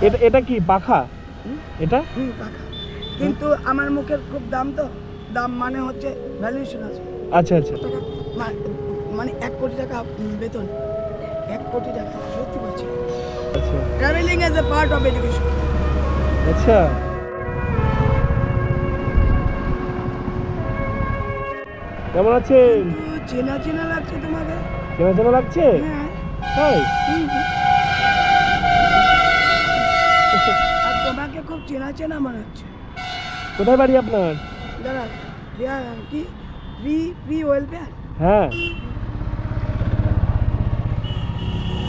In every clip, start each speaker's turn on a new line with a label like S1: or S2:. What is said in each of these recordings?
S1: এটা কি পাখা? এটা
S2: পাখা, কিন্তু আমার মুখের খুব দাম, তো দাম মানে হচ্ছে ভ্যালুয়েশন আছে।
S1: আচ্ছা আচ্ছা
S2: টাকা মানে 1 কোটি টাকা বেতন, 1 কোটি টাকা, সত্যি বলছি।
S1: আচ্ছা
S2: travelling as a part of education.
S1: আচ্ছা। কেমন আছেন?
S2: কিন্তু চেনা চেনা লাগছে তোমাকে।
S1: চেনা চেনা লাগছে?
S2: হ্যাঁ।
S1: তাই?
S2: আর তোমাকে খুব চেনা চেনা মনে হচ্ছে।
S1: কোথায় বাড়ি আপনার?
S2: দাঁড়া, কি ফ্রি ওয়েলফেয়ার?
S1: হ্যাঁ।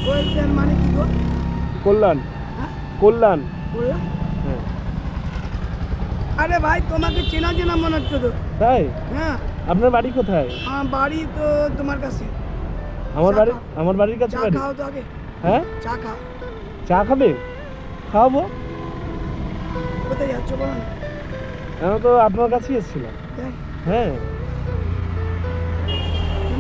S2: ওয়েলফেয়ার মানে কি গো?
S1: কল্যাণ।
S2: হ্যাঁ,
S1: কল্যাণ।
S2: বললাম।
S1: হ্যাঁ।
S2: আরে ভাই, তোমাকে চেনা চেনা মনে হচ্ছে তো।
S1: তাই?
S2: হ্যাঁ।
S1: আপনার বাড়ি কোথায়?
S2: আমার বাড়ি তো তোমার কাছে।
S1: আমার বাড়ির কাছে
S2: চা
S1: বাড়ি।
S2: খাও তো আগে।
S1: হ্যাঁ?
S2: চা খাও।
S1: চা খাবে? খাওয়াবো।
S2: কোথায় যাচ্ছ বলো না?
S1: আমি তো আপনার কাছেই এসেছিলাম।
S2: তাই?
S1: হ্যাঁ।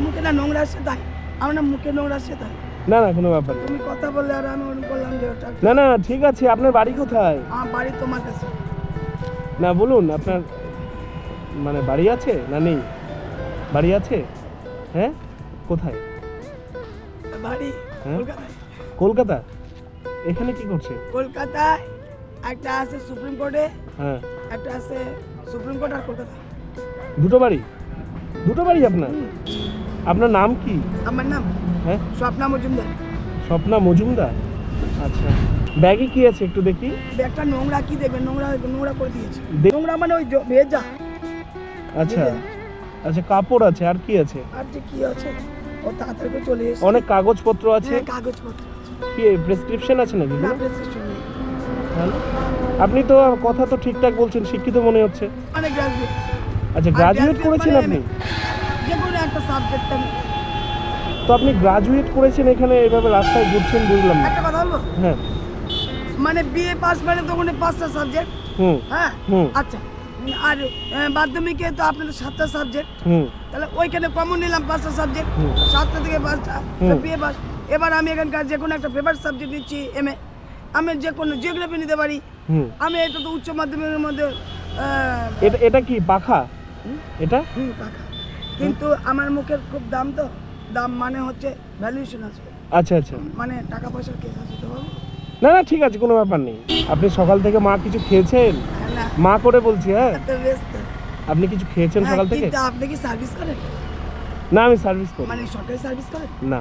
S2: মুখে না নোংরা আসছে তাই? আমার না মুখে নোংরা আসছে তাই?
S1: না না, কোনো ব্যাপার না।
S2: তুমি কথা বললে আর আমি ওরকম বললাম যে ওটা।
S1: না না, ঠিক আছে। আপনার বাড়ি কোথায়?
S2: আমার বাড়ি তোমার কাছে।
S1: না, বলুন আপনার মানে বাড়ি আছে না নেই? বাড়ি আছে? হ্যাঁ, কোথায়?
S2: বাড়ি
S1: হ্যাঁ?
S2: কলকাতায়।
S1: কলকাতা? এখানে কি করছে?
S2: কলকাতায় একটা আছে সুপ্রিম কোর্টে,
S1: হ্যাঁ।
S2: একটা আছে সুপ্রিম কোর্ট আর কলকাতা।
S1: দুটো বাড়ি? দুটো বাড়ি আপনার? আপনার নাম কি?
S2: আমার নাম
S1: হ্যাঁ,
S2: স্বপ্না মজুমদার।
S1: স্বপ্না মজুমদার। আচ্ছা, ব্যাগে কি আছে একটু দেখি।
S2: একটা নোংরা কি দেখবেন? নোংরা নোংরা করে দিয়েছে।
S1: দে-
S2: নোংরা মানে ওই ভেজা।
S1: আচ্ছা আচ্ছা, কাপড় আছে, আর কি আছে?
S2: আর যে কি আছে ও তাড়াতাড়ি করে চলে এসেছে।
S1: অনেক কাগজপত্র আছে।
S2: হ্যাঁ, কাগজপত্র আছে।
S1: কি প্রেসক্রিপশন আছে নাকি?
S2: না, প্রেসক্রিপশন নেই।
S1: তাহলে? আপনি তো কথা তো ঠিকঠাক বলছেন, শিক্ষিত মনে হচ্ছে।
S2: মানে গ্রাজুয়েট।
S1: আচ্ছা, গ্রাজুয়েট করেছেন আপনি?
S2: যে কোনো একটা সাবজেক্ট।
S1: তো আপনি গ্রাজুয়েট করেছেন, এখানে এভাবে রাস্তায় ঘুরছেন, বুঝলাম না।
S2: একটা কথা বলবো,
S1: হ্যাঁ।
S2: মানে বিএ পাস মানে তো ওখানে 5টা সাবজেক্ট।
S1: হুম
S2: হ্যাঁ।
S1: হুম
S2: আচ্ছা, আর মাধ্যমিকে তো আপনাদের 7টা সাবজেক্ট।
S1: হুম
S2: তাহলে ওইখানে কমন নিলাম 5টা সাবজেক্ট,
S1: হুম।
S2: 7টা থেকে 5টা
S1: হুম।
S2: BA pass. এবার আমি এখানকার যে কোনো একটা ফেভারিট সাবজেক্ট নিচ্ছি এমএ। আমি যে কোনো জিওগ্রাফি নিতে পারি।
S1: হুম।
S2: আমি এটা তো উচ্চ মাধ্যমিকের মধ্যে
S1: এটা কি পাখা? এটা
S2: পাকা, কিন্তু আমার মুখের খুব দাম, তো দাম মানে হচ্ছে ভ্যালুয়েশন আছে।
S1: আচ্ছা আচ্ছা।
S2: মানে টাকা পয়সার কেস আছে তো বাবু।
S1: না না, ঠিক আছে, কোনো ব্যাপার নেই। আপনি সকাল থেকে মা কিছু খেয়েছেন?
S2: হ্যাঁ, না
S1: মা করে বলছি। হ্যাঁ,
S2: এত ব্যস্ত।
S1: আপনি কিছু খেয়েছেন
S2: হ্যাঁ,
S1: সকাল থেকে?
S2: কিন্তু আপনি কি সার্ভিস করেন?
S1: না, আমি সার্ভিস করি
S2: মানে সরকারি সার্ভিস করেন?
S1: না।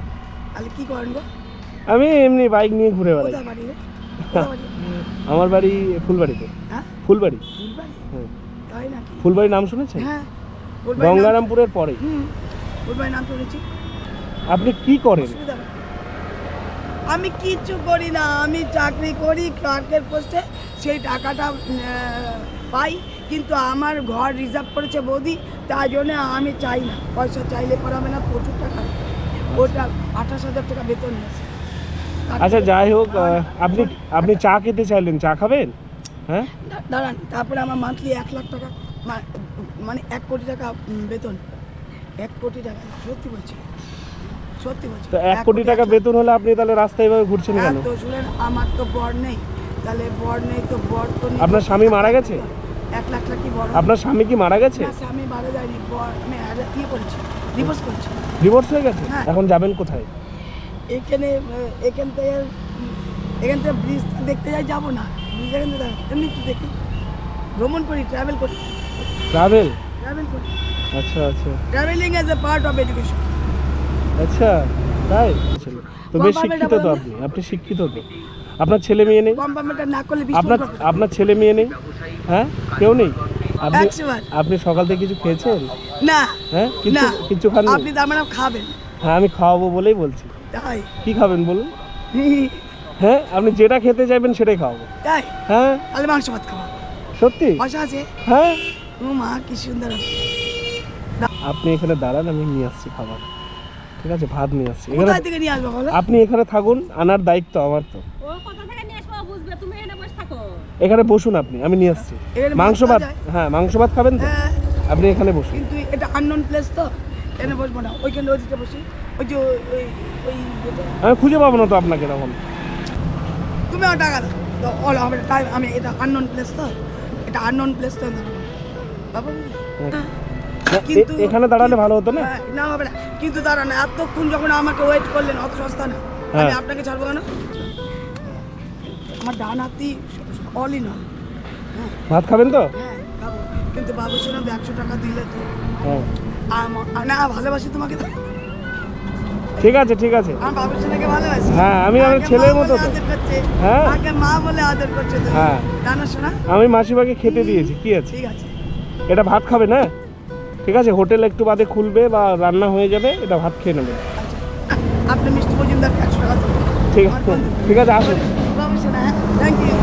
S2: তাহলে কি করেন গো?
S1: আমি এমনি বাইক নিয়ে ঘুরে বেড়াই।
S2: কোথায় বাড়ি রে? কোথায় বাড়ি?
S1: আমার বাড়ি ফুলবাড়িতে।
S2: হ্যাঁ,
S1: ফুলবাড়ি।
S2: ফুলবাড়ি?
S1: হুম।
S2: তাই নাকি?
S1: ফুলবাড়ি নাম শুনেছেন?
S2: হ্যাঁ, ফুলবাড়ি নাম-
S1: গঙ্গারামপুরের পরেই।
S2: ফুলবাড়ি নাম শুনেছি।
S1: আপনি কি করেন?
S2: অসুবিধা নেই। আমি কিচ্ছু করি না, আমি চাকরি করি ক্লার্কের পোস্টে। সেই টাকাটা পাই, কিন্তু আমার ঘর রিজার্ভ করেছে বৌদি, তাই জন্য আমি চাই না। পয়সা চাইলে পরে হবে না, প্রচুর টাকা। ওটা 28,000 টাকা বেতন নিয়েছে।
S1: আচ্ছা, যাই হোক, আপনি চা খেতে চাইলেন, চা খাবেন? হ্যাঁ।
S2: দাঁড়ান, তারপরে আমার মান্থলি 1 লাখ টাকা, মানে 1 কোটি টাকা বেতন। 1 কোটি টাকা, সত্যি বলছি, সত্যি বলছি।
S1: তো 1 কোটি টাকা বেতন হলে আপনি তাহলে রাস্তায় এভাবে ঘুরছেন কেন?
S2: তো শুনেন, আমার তো বর নেই, তাহলে বর নেই তো বর তো নেই।
S1: আপনার স্বামী মারা গেছে?
S2: 1 লাখ টাকা কি বড়?
S1: আপনার স্বামী কি মারা গেছে?
S2: না, স্বামী মারা যায়নি, বর আমি ইয়ে করেছি, ডিভোর্স করেছি।
S1: ডিভোর্স হয়ে গেছে?
S2: হ্যাঁ।
S1: এখন যাবেন কোথায়?
S2: এখান থেকে ব্রিজ দেখতে যাই, যাবো না ব্রিজ এখান থেকে এমনি একটু দেখি, ভ্রমণ করি, ট্রাভেল করি।
S1: ট্রাভেল?
S2: আচ্ছা,
S1: আচ্ছা।
S2: Travelling as a part of education.
S1: আচ্ছা, তাই? তো বেশ শিক্ষিত তো আপনি শিক্ষিত তো। আপনার ছেলে মেয়ে নেই?
S2: কম্পার্টমেন্টটা না করলে
S1: আপনার ছেলে মেয়ে নেই? হ্যাঁ, কেউ নেই? আপনি
S2: 100
S1: আপনি সকাল থেকে কিছু খেয়েছেন?
S2: না।
S1: হ্যাঁ,
S2: না,
S1: কিছু খাননি?
S2: আপনি তার মানে খাবেন?
S1: হ্যাঁ, আমি খাওয়াবো বলেই বলছি।
S2: তাই?
S1: কি খাবেন বলুন? হ্যাঁ, আপনি যেটা খেতে চাইবেন সেটাই খাওয়াবো।
S2: তাই?
S1: হ্যাঁ।
S2: তাহলে মাংস ভাত খাওয়া।
S1: সত্যি?
S2: পয়সা আছে?
S1: হ্যাঁ।
S2: ও মা, কি সুন্দর।
S1: আপনি এখানে দাঁড়ান, আমি নিয়ে আসছি খাবার। ঠিক আছে, ভাত নিয়ে আসছি।
S2: কোথা থেকে নিয়ে আসবো বলো?
S1: আপনি এখানে থাকুন, আনার দায়িত্ব আমার তো।
S3: ও কোথা থেকে নিয়ে আসবো বুঝবে, তুমি এখানে বসে থাকো।
S1: এখানে বসুন আপনি, আমি নিয়ে আসছি।
S2: এখানে
S1: মাংস
S2: ভাত
S1: ভাত।
S2: পাওয়া যায়?
S1: হ্যাঁ, মাংস ভাত খাবেন তো?
S2: হ্যাঁ,
S1: আপনি এখানে বসুন।
S2: কিন্তু এটা আননোন প্লেস তো, এখানে বসবো না, ওইখানে ওইদিকে বসি। ওই যে ওই যেটা।
S1: আমি খুঁজে পাবো না তো আপনাকে তখন।
S2: তুমি আমার টাকা দাও। তো অল হবে টাইম আমি এটা আননোন প্লেস তো এটা আননোন প্লেস তো বাবা
S1: না, এখানে দাঁড়ালে ভালো হতো না?
S2: হ্যাঁ, না হবে না কিন্তু দাঁড়ান এতক্ষণ যখন আমাকে ওয়েট করলেন অত সস্তা না আমি
S1: হ্যাঁ।
S2: আপনাকে ছাড়বো কেন আমার ডান হাতি অলি না হ্যাঁ
S1: ভাত খাবেন তো?
S2: হ্যাঁ খাবো কিন্তু বাবুর সঙ্গে 100 টাকা দিলে তো
S1: হ্যাঁ
S2: না ভালোবাসি তোমাকে তো
S1: ঠিক আছে ঠিক আছে।
S2: আমার বাবুর সঙ্গে ভালোবাসি
S1: হ্যাঁ, আমি আমার
S2: আগে
S1: ছেলের
S2: মা
S1: মতো
S2: বলে
S1: তো।
S2: আদর করছে,
S1: হ্যাঁ।
S2: আগে মা বলে আদর করছে তো
S1: হ্যাঁ।
S2: জানো শোনা
S1: আমি মাসিমাকে খেতে দিয়েছি, কি আছে?
S2: ঠিক আছে
S1: এটা ভাত খাবে না? ঠিক আছে, হোটেল একটু বাদে খুলবে বা রান্না হয়ে যাবে, এটা ভাত খেয়ে নেবে।
S2: আচ্ছা আপনি মিষ্টি মজুমদার 100 টাকা দেবেন
S1: ঠিক আছে, ঠিক আছে, আসুন।
S2: বাবুর সঙ্গে হ্যাঁ থ্যাংক ইউ